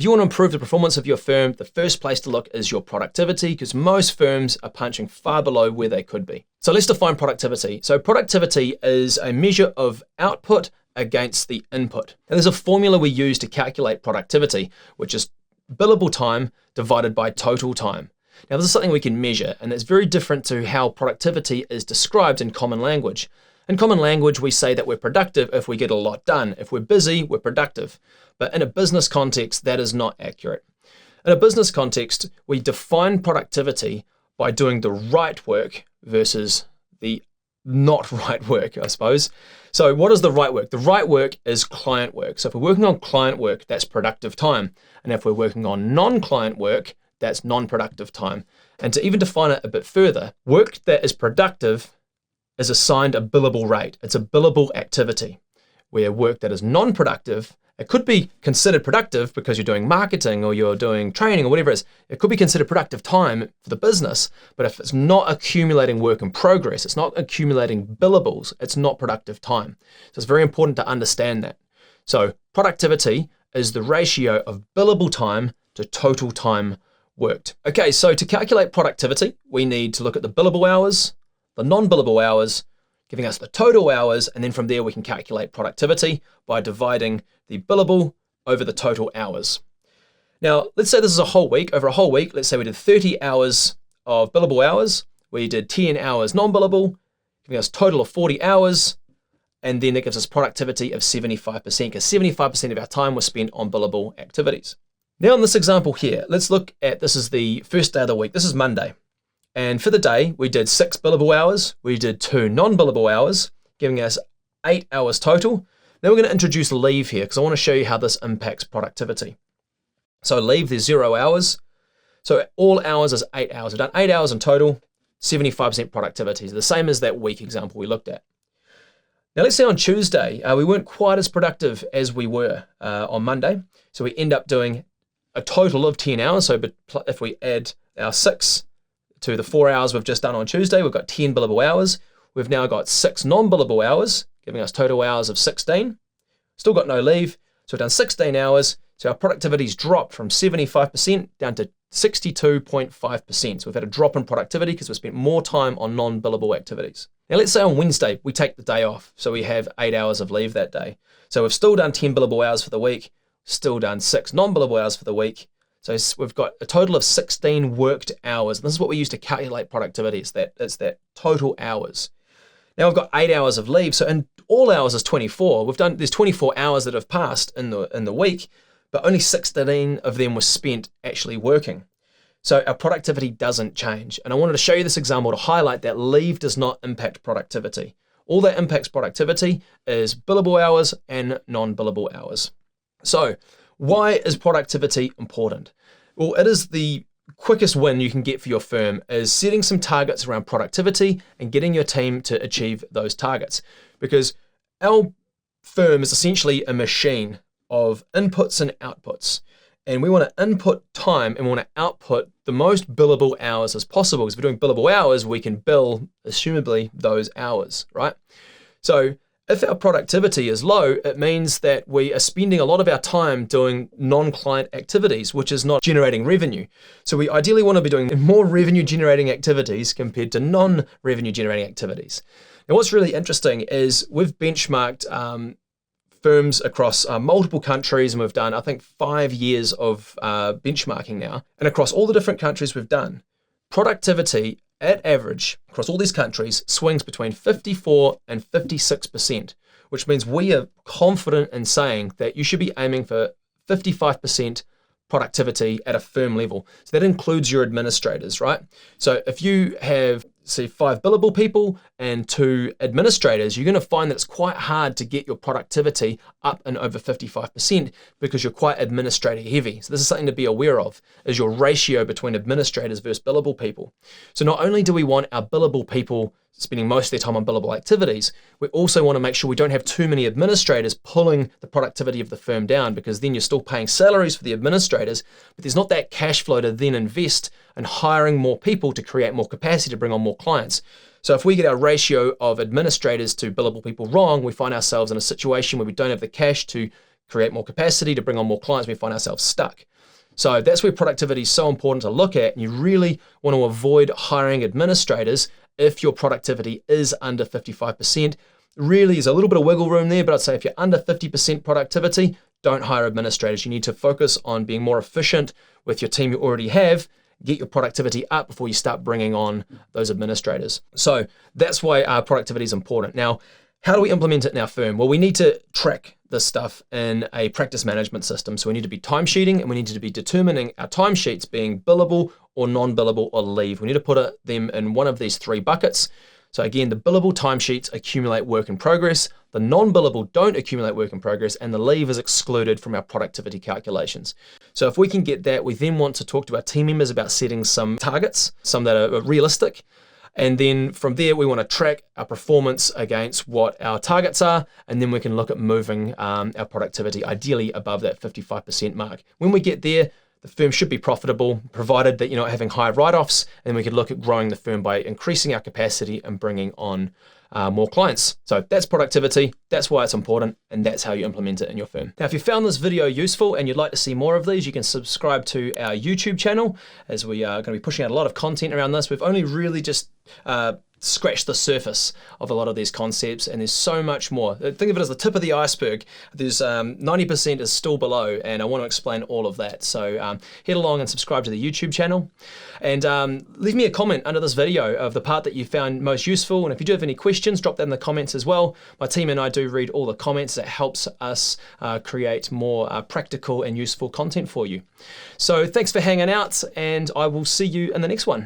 If you want to improve the performance of your firm, the first place to look is your productivity, because most firms are punching far below where they could be. So let's define productivity. So productivity is a measure of output against the input. And there's a formula we use to calculate productivity, which is billable time divided by total time. Now, this is something we can measure, and it's very different to how productivity is described in common language. In common language, we say that we're productive if we get a lot done. If we're busy, we're productive. But in a business context, that is not accurate. In a business context, we define productivity by doing the right work versus the not right work, I suppose. So what is the right work? The right work is client work. So if we're working on client work, that's productive time. And if we're working on non-client work, that's non-productive time. And to even define it a bit further, work that is productive is assigned a billable rate. It's a billable activity, where work that is non-productive, it could be considered productive because you're doing marketing or you're doing training or whatever it is. It could be considered productive time for the business, but if it's not accumulating work in progress, it's not accumulating billables, it's not productive time. So it's very important to understand that. So productivity is the ratio of billable time to total time worked. Okay, so to calculate productivity, we need to look at the billable hours, the non-billable hours, giving us the total hours, and then from there we can calculate productivity by dividing the billable over the total hours. Now, let's say this is a whole week. Over a whole week, let's say we did 30 hours of billable hours, we did 10 hours non-billable, giving us a total of 40 hours, and then that gives us productivity of 75%, because 75% of our time was spent on billable activities. Now in this example here, let's look at, this is the first day of the week, this is Monday. And for the day, we did 6 billable hours, we did 2 non-billable hours, giving us 8 hours total. Then we're going to introduce leave here because I want to show you how this impacts productivity. So leave, there's 0 hours. So all hours is 8 hours. We've done 8 hours in total, 75% productivity. So the same as that week example we looked at. Now let's say on Tuesday, we weren't quite as productive as we were on Monday. So we end up doing a total of 10 hours. So if we add our 6 to the 4 hours we've just done on Tuesday, we've got 10 billable hours. We've now got 6 non-billable hours, giving us total hours of 16. Still got no leave, so we've done 16 hours. So our productivity's dropped from 75% down to 62.5%. So we've had a drop in productivity because we've spent more time on non-billable activities. Now let's say on Wednesday, we take the day off. So we have 8 hours of leave that day. So we've still done 10 billable hours for the week, still done 6 non-billable hours for the week. So we've got a total of 16 worked hours. And this is what we use to calculate productivity. It's that total hours. Now we've got 8 hours of leave. So in all hours is 24. There's 24 hours that have passed in the week, but only 16 of them were spent actually working. So our productivity doesn't change. And I wanted to show you this example to highlight that leave does not impact productivity. All that impacts productivity is billable hours and non-billable hours. So why is productivity important? Well, it is the quickest win you can get for your firm is setting some targets around productivity and getting your team to achieve those targets. Because our firm is essentially a machine of inputs and outputs. And we want to input time and we want to output the most billable hours as possible. Because if we're doing billable hours, we can bill, assumably, those hours, right? So if our productivity is low, it means that we are spending a lot of our time doing non-client activities, which is not generating revenue. So we ideally want to be doing more revenue generating activities compared to non-revenue generating activities. Now, what's really interesting is we've benchmarked firms across multiple countries, and we've done, I think, 5 years of benchmarking now. And across all the different countries we've done, productivity at average across all these countries swings between 54 and 56%, which means we are confident in saying that you should be aiming for 55% productivity at a firm level. So that includes your administrators, right? So if you have, say, 5 billable people and 2 administrators, you're going to find that it's quite hard to get your productivity up and over 55% because you're quite administrator heavy. So this is something to be aware of, is your ratio between administrators versus billable people. So not only do we want our billable people spending most of their time on billable activities, we also want to make sure we don't have too many administrators pulling the productivity of the firm down, because then you're still paying salaries for the administrators, but there's not that cash flow to then invest in hiring more people to create more capacity to bring on more clients. So if we get our ratio of administrators to billable people wrong, we find ourselves in a situation where we don't have the cash to create more capacity, to bring on more clients, we find ourselves stuck. So that's where productivity is so important to look at. And you really want to avoid hiring administrators if your productivity is under 55%. Really is a little bit of wiggle room there, but I'd say if you're under 50% productivity, don't hire administrators. You need to focus on being more efficient with your team you already have. Get your productivity up before you start bringing on those administrators. So that's why our productivity is important. Now, how do we implement it in our firm? Well, we need to track this stuff in a practice management system. So we need to be timesheeting, and we need to be determining our timesheets being billable or non-billable or leave. We need to put them in one of these 3 buckets. So again, the billable timesheets accumulate work in progress, the non-billable don't accumulate work in progress, and the leave is excluded from our productivity calculations. So if we can get that, we then want to talk to our team members about setting some targets, some that are realistic. And then from there, we want to track our performance against what our targets are, and then we can look at moving our productivity ideally above that 55% mark. When we get there, the firm should be profitable, provided that you're not having high write-offs, and we could look at growing the firm by increasing our capacity and bringing on more clients. So that's productivity, that's why it's important, and that's how you implement it in your firm. Now, if you found this video useful and you'd like to see more of these, you can subscribe to our YouTube channel, as we are going to be pushing out a lot of content around this. We've only really just scratch the surface of a lot of these concepts, and there's so much more. Think of it as the tip of the iceberg. There's 90% is still below, and I want to explain all of that. So head along and subscribe to the YouTube channel, and leave me a comment under this video of the part that you found most useful. And if you do have any questions, drop that in the comments as well. My team and I do read all the comments. That helps us create more practical and useful content for you. So thanks for hanging out, and I will see you in the next one.